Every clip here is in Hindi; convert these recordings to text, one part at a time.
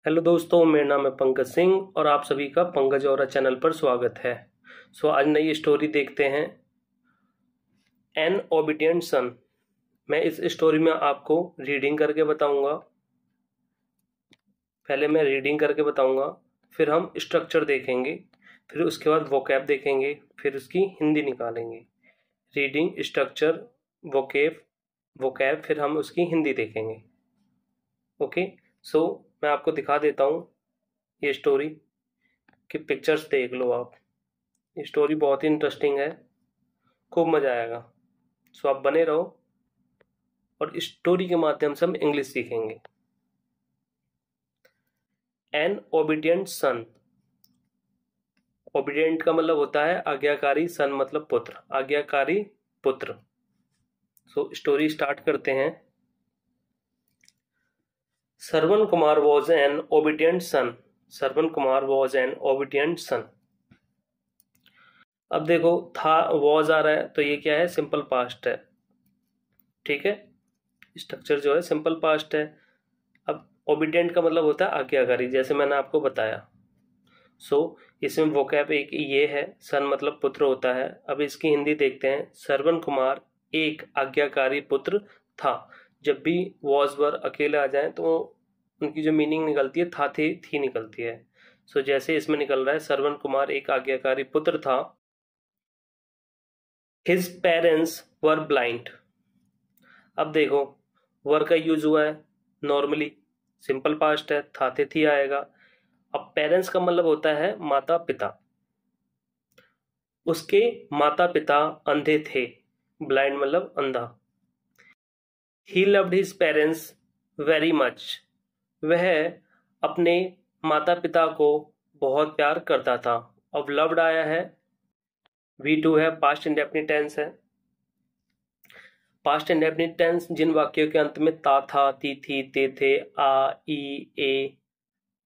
हेलो दोस्तों, मेरा नाम है पंकज सिंह और आप सभी का पंकज और चैनल पर स्वागत है। आज नई स्टोरी देखते हैं, एन ओबीडिएंट सन। मैं इस स्टोरी में आपको रीडिंग करके बताऊंगा। पहले मैं रीडिंग करके बताऊंगा, फिर हम स्ट्रक्चर देखेंगे, फिर उसके बाद वोकैब देखेंगे, फिर उसकी हिंदी निकालेंगे। रीडिंग, स्ट्रक्चर, वोकैब, फिर हम उसकी हिंदी देखेंगे। ओके, मैं आपको दिखा देता हूँ ये स्टोरी की पिक्चर्स देख लो आप। ये स्टोरी बहुत ही इंटरेस्टिंग है, खूब मजा आएगा। आप बने रहो और इस स्टोरी के माध्यम से हम इंग्लिश सीखेंगे। एन ओबीडिएंट सन। ओबीडिएंट का मतलब होता है आज्ञाकारी, सन मतलब पुत्र, आज्ञाकारी पुत्र। स्टोरी स्टार्ट करते हैं। Shravan Kumar was an obedient son. Shravan Kumar was an obedient son. अब देखो, था वॉज आ रहा है तो ये क्या है, सिंपल पास्ट है। ठीक है, स्ट्रक्चर जो है सिंपल पास्ट है। अब ओबीडिएंट का मतलब होता है आज्ञाकारी, जैसे मैंने आपको बताया। इसमें वोकैब एक ये है, सन मतलब पुत्र होता है। अब इसकी हिंदी देखते हैं। श्रवण कुमार एक आज्ञाकारी पुत्र था। जब भी वॉज वर अकेले आ जाए तो उनकी जो मीनिंग निकलती है था थी निकलती है। जैसे इसमें निकल रहा है, श्रवण कुमार एक आज्ञाकारी पुत्र था। हिज पेरेंट्स वर ब्लाइंड। अब देखो, वर का यूज हुआ है, नॉर्मली सिंपल पास्ट है, था थी आएगा। अब पेरेंट्स का मतलब होता है माता पिता। उसके माता पिता अंधे थे, ब्लाइंड मतलब अंधा। He loved his parents very much. वह अपने माता पिता को बहुत प्यार करता था। अब लव्ड आया है, V2 है, पास्ट इंडेफिनिट टेंस है। पास्ट इंडेफिनिट टेंस जिन वाक्यों के अंत में ता था, ती थी, ते थे, आ, ई, ए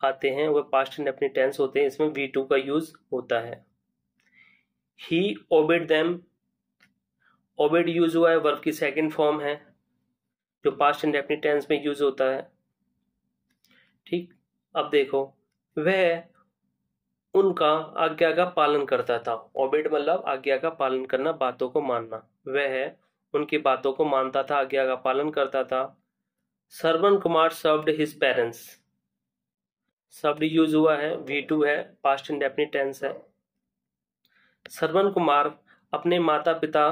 आते हैं वह पास्ट इंडेफिनिट टेंस होते हैं। इसमें V2 का यूज होता है। ही ओबेड देम। ओबेड यूज हुआ है, वर्ब की सेकंड फॉर्म है जो पास्ट इंडेफिनिट टेंस में यूज होता है। ठीक, अब देखो, वह उनका आज्ञा का पालन करता था। ओबेड मतलब आज्ञा का पालन करना, बातों को मानना। वह उनकी बातों को मानता था, आज्ञा का पालन करता था। Shravan Kumar served his parents. शब्द यूज हुआ है, V2 है, पास्ट इंडेफिनिट टेंस है। श्रवण कुमार अपने माता पिता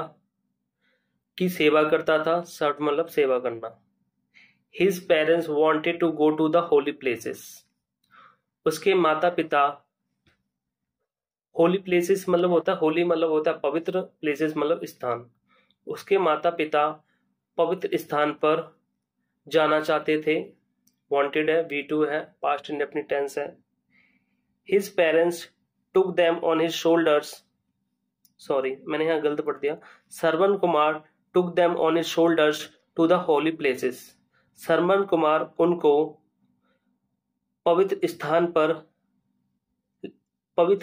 की सेवा करता था। सर्व मतलब सेवा करना। His parents wanted to go to the holy places. उसके माता पिता, होली प्लेसेस मतलब होता है, होली मतलब होता है पवित्र, प्लेसेस मतलब स्थान। उसके माता पिता पवित्र स्थान पर जाना चाहते थे। वांटेड है, V2 है, पास्ट इंडेफिनिट टेंस है। His parents took them on his shoulders. Sorry, मैंने यहाँ गलत पढ़ दिया। Shravan Kumar took them on his shoulders to the holy places. Shravan Kumar उनको पवित्र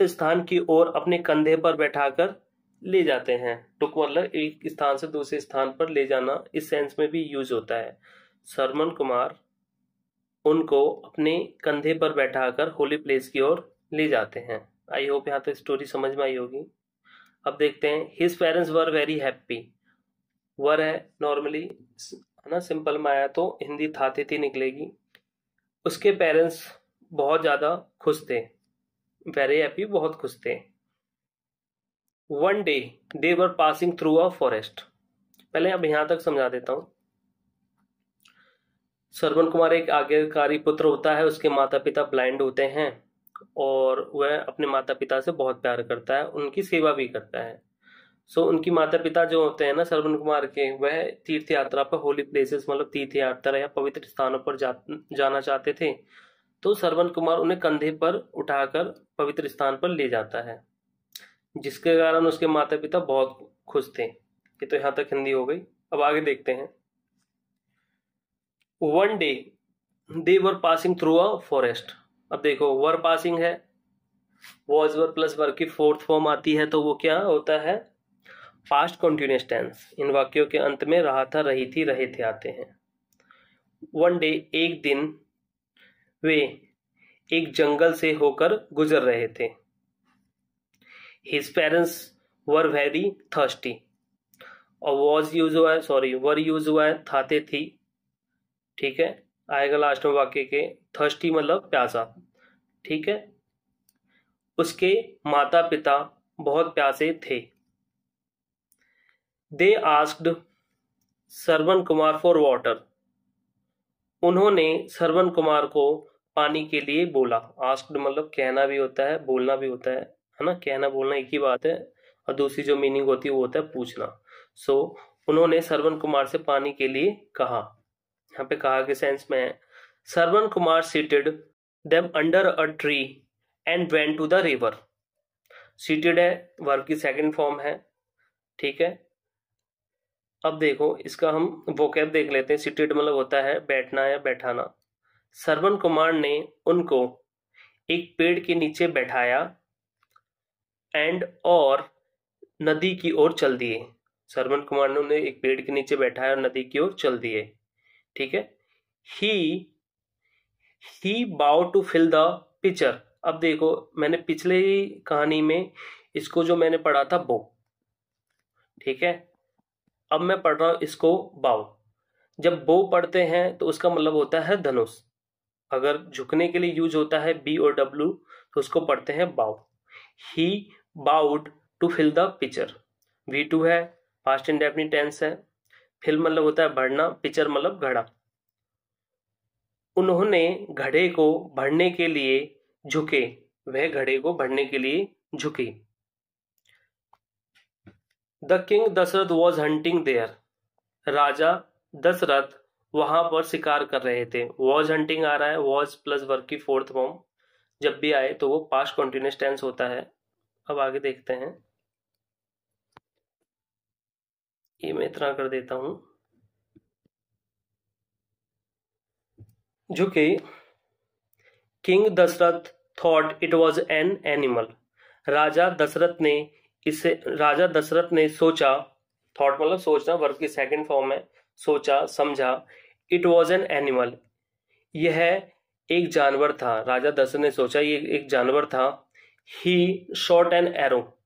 स्थान की ओर अपने कंधे पर बैठाकर ले जाते हैं। टुक मतलब एक स्थान से दूसरे स्थान पर ले जाना, इस सेंस में भी यूज होता है। श्रवण कुमार उनको अपने कंधे पर बैठाकर होली प्लेस की ओर ले जाते हैं। आई होप यहाँ तक स्टोरी समझ में आई होगी। अब देखते हैं, his parents were very happy. Were है, नॉर्मली है ना, सिंपल में आया तो हिंदी था थी निकलेगी। उसके पेरेंट्स बहुत ज्यादा खुश थे। वेरी हैप्पी, बहुत खुश थे। One day they were passing through a forest. पहले अब यहां तक समझा देता हूं। श्रवण कुमार एक आज्ञाकारी पुत्र होता है। उसके माता पिता ब्लाइंड होते हैं और वह अपने माता पिता से बहुत प्यार करता है, उनकी सेवा भी करता है। उनकी माता पिता जो होते हैं ना श्रवण कुमार के, वह तीर्थ यात्रा पर, होली प्लेसेस मतलब तीर्थ यात्रा या पवित्र स्थानों पर जाना चाहते थे। तो श्रवण कुमार उन्हें कंधे पर उठाकर पवित्र स्थान पर ले जाता है, जिसके कारण उसके माता पिता बहुत खुश थे। ये तो यहां तक हिंदी हो गई। अब आगे देखते हैं। One day they were passing through a forest. अब देखो, वर पासिंग है, वॉज वर प्लस वर की फोर्थ फॉर्म आती है, तो वो क्या होता है, पास्ट कंटिन्यूअस टेंस। इन वाक्यों के अंत में रहा था, रही थी, रहे थे आते हैं। वन डे एक दिन, वे एक जंगल से होकर गुजर रहे थे। His parents were very thirsty, और वॉज यूज हुआ है, सॉरी वर यूज हुआ है था थे थी, ठीक है, आएगा लास्ट में वाक्य के। थर्स्टी मतलब प्यासा, ठीक है। उसके माता पिता बहुत प्यासे थे। They asked Shravan Kumar for water, उन्होंने श्रवण कुमार को पानी के लिए बोला। आस्क्ड मतलब कहना भी होता है, बोलना भी होता है ना। कहना बोलना एक ही बात है, और दूसरी जो मीनिंग होती है वो होता है पूछना। सो उन्होंने श्रवण कुमार से पानी के लिए कहा। यहाँ पे कहा के सेंस में है, Shravan Kumar seated them under a tree and went to the river. Seated है वर्ब की सेकंड फॉर्म है, ठीक है। अब देखो इसका हम वोकैब देख लेते हैं। सीटेड मतलब होता है बैठना या बैठाना। श्रवण कुमार ने उनको एक पेड़ के नीचे बैठाया एंड और नदी की ओर चल दिए। श्रवण कुमार ने उन्हें एक पेड़ के नीचे बैठाया और नदी की ओर चल दिए, ठीक है। ही बाउ टू फिल द पिक्चर। अब देखो मैंने पिछले ही कहानी में इसको जो मैंने पढ़ा था बो, ठीक है। अब मैं पढ़ रहा हूं इसको बाउ। जब बो पढ़ते हैं तो उसका मतलब होता है धनुष। अगर झुकने के लिए यूज होता है बी और डब्ल्यू तो उसको पढ़ते हैं bow. He bowed to fill the pitcher. V2 है, पास्ट इंडेफिनिट टेंस है। फिल मतलब होता है भरना, पिक्चर मतलब घड़ा। उन्होंने घड़े को भरने के लिए झुके, वह घड़े को भरने के लिए झुकी। The king Dasharath was hunting there, राजा दशरथ वहां पर शिकार कर रहे थे। वॉज हंटिंग आ रहा है, वॉज प्लस वर्ब की फोर्थ फॉर्म जब भी आए तो वो पास्ट कंटिन्यूअस टेंस होता है। अब आगे देखते हैं, ये मैं इतना कर देता हूं। झुके, king Dasharath thought it was an animal. राजा दशरथ ने सोचा, थॉट मतलब सोचना, वर्ब की सेकंड फॉर्म है, सोचा समझा। इट वॉज एन एनिमल, यह एक जानवर था। राजा दशरथ ने सोचा ये एक जानवर था। ही शॉट एन एरो।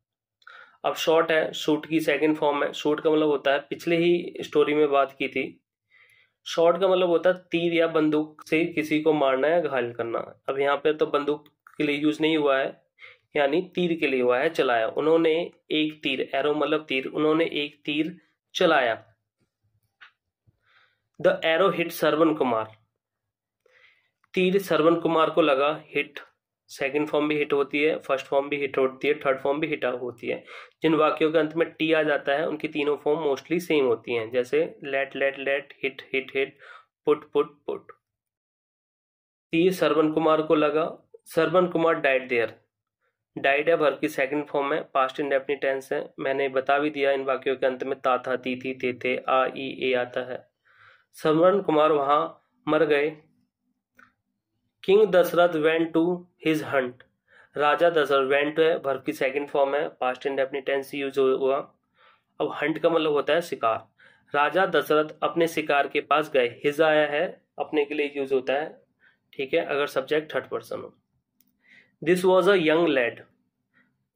अब शॉट है, शूट की सेकंड फॉर्म है। शूट का मतलब होता है, पिछले ही स्टोरी में बात की थी, शॉट का मतलब होता है तीर या बंदूक से किसी को मारना या घायल करना। अब यहाँ पे तो बंदूक के लिए यूज नहीं हुआ है, यानी तीर के लिए हुआ है, चलाया। उन्होंने एक तीर, एरो मतलब तीर, उन्होंने एक तीर चलाया। The arrow hit Shravan Kumar, तीर श्रवण कुमार को लगा। हिट सेकंड फॉर्म भी हिट होती है, फर्स्ट फॉर्म भी हिट होती है, थर्ड फॉर्म भी हिट होती है। जिन वाक्यों के अंत में टी आ जाता है उनकी तीनों फॉर्म मोस्टली सेम होती हैं, जैसे let let let, hit hit hit, put put put. तीर श्रवण कुमार को लगा। Shravan Kumar died there, died है वर्ब की सेकंड फॉर्म है, पास्ट इंडेफिनिट टेंस है। मैंने बता भी दिया इन वाक्यों के अंत में ता था ती थी ते थे आ ई ए आता है। श्रवण कुमार वहां मर गए। King Dasharath went to his hunt, राजा दशरथ वेंट है वर्ब की सेकंड फॉर्म है, पास्ट इंडेफिनिट टेंस यूज हुआ। अब हंट का मतलब होता है शिकार। राजा दशरथ अपने शिकार के पास गए। हिज आया है, अपने के लिए यूज होता है, ठीक है, अगर सब्जेक्ट थर्ड पर्सन हो। This was a young lead,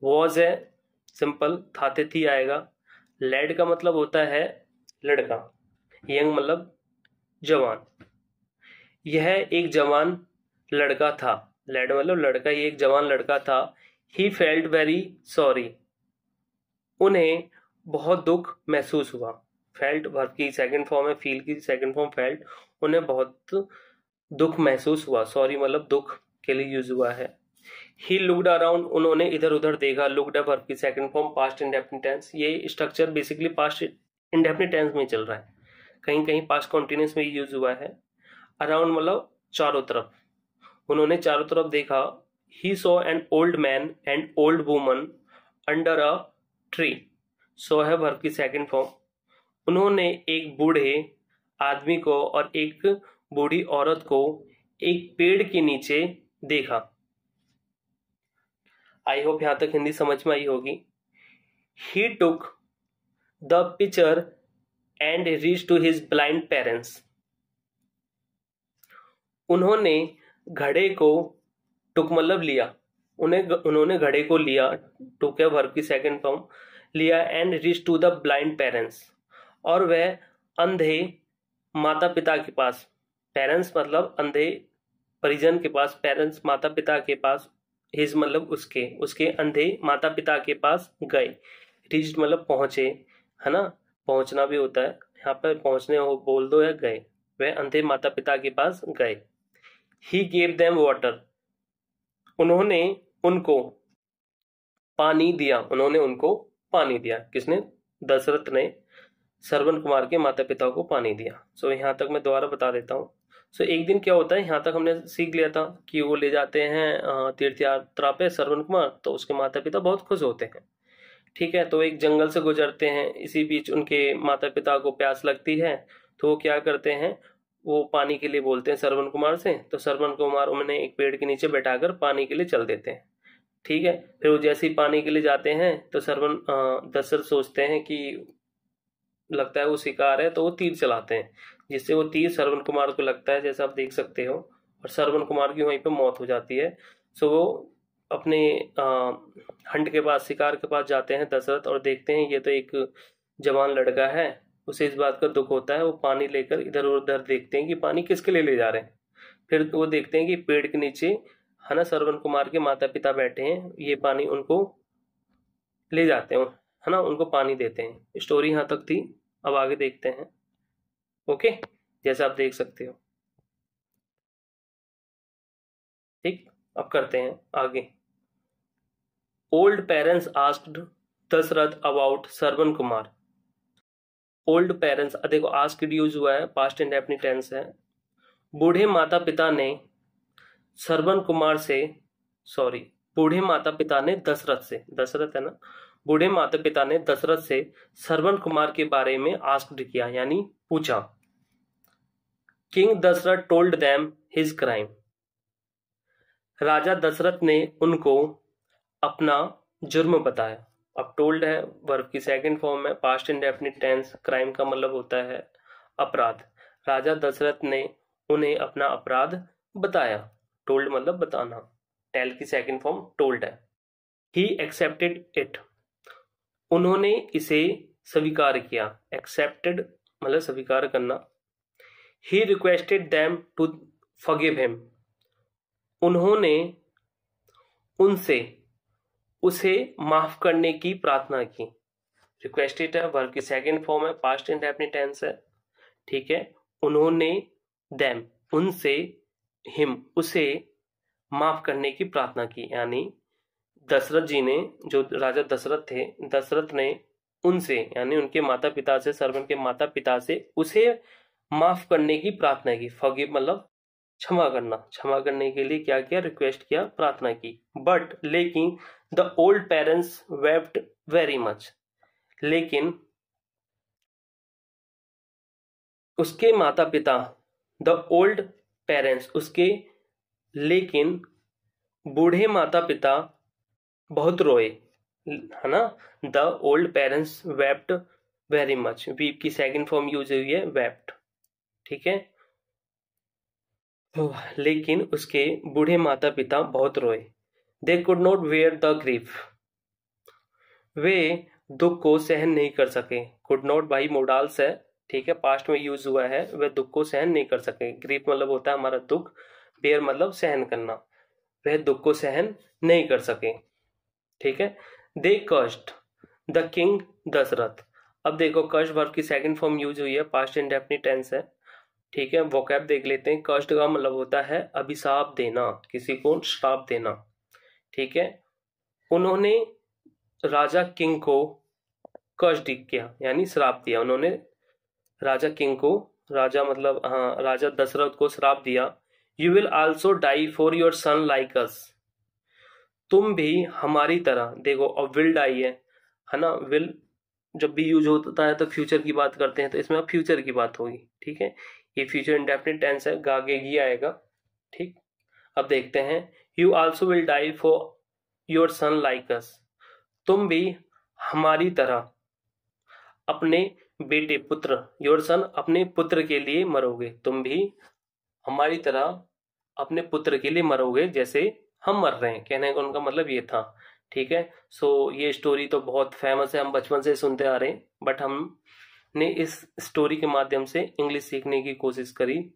was है सिंपल, थाते थी आएगा। लैड का मतलब होता है लड़का, यंग मतलब जवान। यह एक जवान लड़का था, लैड मतलब लड़का, ये एक जवान लड़का था। ही फेल्ट वेरी सॉरी, उन्हें बहुत दुख महसूस हुआ। फेल्ट वर्ब की सेकंड फॉर्म है, फील की सेकंड फॉर्म फेल्ट। उन्हें बहुत दुख महसूस हुआ, सॉरी मतलब दुख के लिए यूज हुआ है। ही लुक्ड अराउंड, उन्होंने इधर उधर देखा। लुक्ड है वर्ब की second form, past indefinite tense. ये structure basically past indefinite tense में चल रहा है, कहीं कहीं पास्ट कॉन्टिन्यूअस में यूज हुआ है। अराउंड मतलब चारों तरफ, उन्होंने चारों तरफ देखा। He saw an old man and old woman under a tree, saw है वर्ब की सेकंड फॉर्म। उन्होंने एक बूढ़े आदमी को और एक बूढ़ी औरत को एक पेड़ के नीचे देखा। आई होप यहां तक हिंदी समझ में आई होगी। He took the pitcher and reach to his blind parents, उन्होंने घड़े को टुक मतलब लिया, उन्होंने घड़े को लिया, टुक है वर्ब की सेकंड फॉर्म, लिया, and reach to the blind parents, और वह अंधे माता पिता के पास, पेरेंट्स मतलब अंधे परिजन के पास, पेरेंट्स माता पिता के पास, हिज मतलब उसके अंधे माता पिता के पास गए, रीच मतलब पहुंचे, है ना, पहुंचना भी होता है यहाँ पर, पहुंचने हो बोल दो या गए, वह अंधे माता पिता के पास गए। ही गेव देम वाटर, उन्होंने उनको पानी दिया, उन्होंने उनको पानी दिया, किसने, दशरथ ने श्रवण कुमार के माता पिता को पानी दिया। सो यहाँ तक मैं दोबारा बता देता हूँ। सो एक दिन क्या होता है, यहाँ तक हमने सीख लिया था कि वो ले जाते हैं तीर्थ यात्रा पे श्रवण कुमार, तो उसके माता पिता बहुत खुश होते हैं, ठीक है। तो एक जंगल से गुजरते हैं, इसी बीच उनके माता पिता को प्यास लगती है, तो वो क्या करते हैं, वो पानी के लिए बोलते हैं श्रवण कुमार से, तो श्रवण कुमार उन्हें एक पेड़ के नीचे बैठाकर पानी के लिए चल देते हैं, ठीक है। फिर वो जैसे ही पानी के लिए जाते हैं तो दशरथ सोचते हैं कि लगता है वो शिकार है, तो वो तीर चलाते हैं, जिससे वो तीर श्रवण कुमार को लगता है, जैसा आप देख सकते हो, और श्रवण कुमार की वहीं पे मौत हो जाती है। सो वो अपने हंट के पास, शिकार के पास जाते हैं दशरथ, और देखते हैं ये तो एक जवान लड़का है, उसे इस बात का दुख होता है, वो पानी लेकर इधर उधर देखते हैं कि पानी किसके लिए ले जा रहे हैं। फिर वो देखते हैं कि पेड़ के नीचे, है ना, श्रवण कुमार के माता पिता बैठे हैं, ये पानी उनको ले जाते हैं, है ना, उनको पानी देते हैं। स्टोरी यहाँ तक थी, अब आगे देखते हैं। ओके, जैसा आप देख सकते हो, ठीक। अब करते हैं आगे। Old parents asked Dasharath about Shravan Kumar. Old parents, देखो आस्क्ड यूज हुआ है, पास्ट इंडेफिनिट टेंस है। बूढ़े माता पिता ने श्रवण कुमार से, सॉरी, बूढ़े माता पिता ने दशरथ से, दशरथ है ना, बूढ़े माता पिता ने दशरथ से श्रवण कुमार के बारे में आस्क्ड किया, यानी पूछा। King Dasharath told them his crime, राजा दशरथ ने उनको अपना जुर्म बताया। अब टोल्ड है वर्ब की सेकंड फॉर्म है, पास्ट इंडेफिनिट टेंस, क्राइम का मतलब होता है अपराध। राजा दशरथ ने उन्हें अपना अपराध बताया, टोल्ड मतलब बताना, टेल की सेकंड फॉर्म टोल्ड है। ही एक्सेप्टेड इट, उन्होंने इसे स्वीकार किया, एक्सेप्टेड मतलब स्वीकार करना। He requested them to forgive him, उन्होंने उनसे उसे माफ करने की प्रार्थना की। रिक्वेस्टेड है वर्ब की सेकंड फॉर्म है, पास्ट इंडेफिनिट टेंस है, ठीक है। उन्होंने देम उनसे, हिम उसे माफ करने की प्रार्थना की, यानी दशरथ जी ने, जो राजा दशरथ थे, दशरथ ने उनसे यानी उनके माता पिता से, श्रवण के माता पिता से उसे माफ करने की प्रार्थना की। फॉरगिव मतलब क्षमा करना, क्षमा करने के लिए क्या किया, रिक्वेस्ट किया, प्रार्थना की। बट लेकिन the old parents wept very much, लेकिन उसके माता पिता, द ओल्ड पेरेंट्स उसके, लेकिन बूढ़े माता पिता बहुत रोए, है ना। The old parents wept very much, weep की सेकंड फॉर्म यूज हुई है वेप्ट, ठीक है। लेकिन उसके बूढ़े माता पिता बहुत रोए। They could not wear the grief, वे दुख को सहन नहीं कर सके। कुड नॉट भाई मोडाल्स है, ठीक है, पास्ट में यूज हुआ है, वे दुख को सहन नहीं कर सके। ग्रीफ मतलब होता है हमारा दुख, बेयर मतलब सहन करना, वह दुख को सहन नहीं कर सके, ठीक है। दे कस्ट द किंग दशरथ, अब देखो कस्ट वर्ब की सेकंड फॉर्म यूज हुई है, पास्ट इंडेफिनिट टेंस है, ठीक है। वोकैब देख लेते हैं। कष्ट का मतलब होता है अभिशाप देना, किसी को श्राप देना, ठीक है। उन्होंने राजा किंग को कष्ट किया, यानी श्राप दिया। उन्होंने राजा किंग को, राजा मतलब हाँ, राजा दशरथ को श्राप दिया। You will also die for your son like us, तुम भी हमारी तरह, देखो अब विल डाई है ना। विल जब भी यूज होता है तो फ्यूचर की बात करते हैं, तो इसमें अब फ्यूचर की बात होगी, ठीक है। ये फ्यूचर इंडेफिनिट टेंस है, आगे ही आएगा, ठीक। अब देखते हैं, you also will die for your son like us, तुम भी हमारी तरह अपने बेटे पुत्र, योर सन अपने पुत्र के लिए मरोगे, तुम भी हमारी तरह अपने पुत्र के लिए मरोगे, जैसे हम मर रहे हैं, कहने का उनका मतलब ये था। ठीक है। सो ये स्टोरी तो बहुत फेमस है, हम बचपन से सुनते आ रहे हैं, बट हमने इस स्टोरी के माध्यम से इंग्लिश सीखने की कोशिश करी।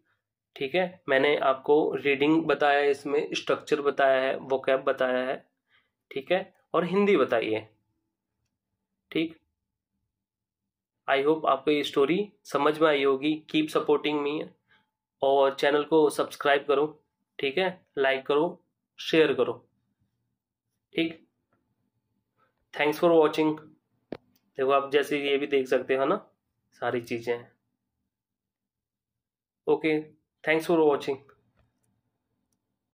ठीक है। मैंने आपको रीडिंग बताया है, इसमें स्ट्रक्चर बताया है, वोकैब बताया है। ठीक है। और हिंदी बताई है। ठीक। आई होप आपको ये स्टोरी समझ में आई होगी। कीप सपोर्टिंग मी, और चैनल को सब्सक्राइब करो। ठीक है। लाइक करो, शेयर करो। ठीक। Thanks for watching. देखो आप जैसे ये भी देख सकते हो ना, सारी चीजें। ओके। Thanks for watching.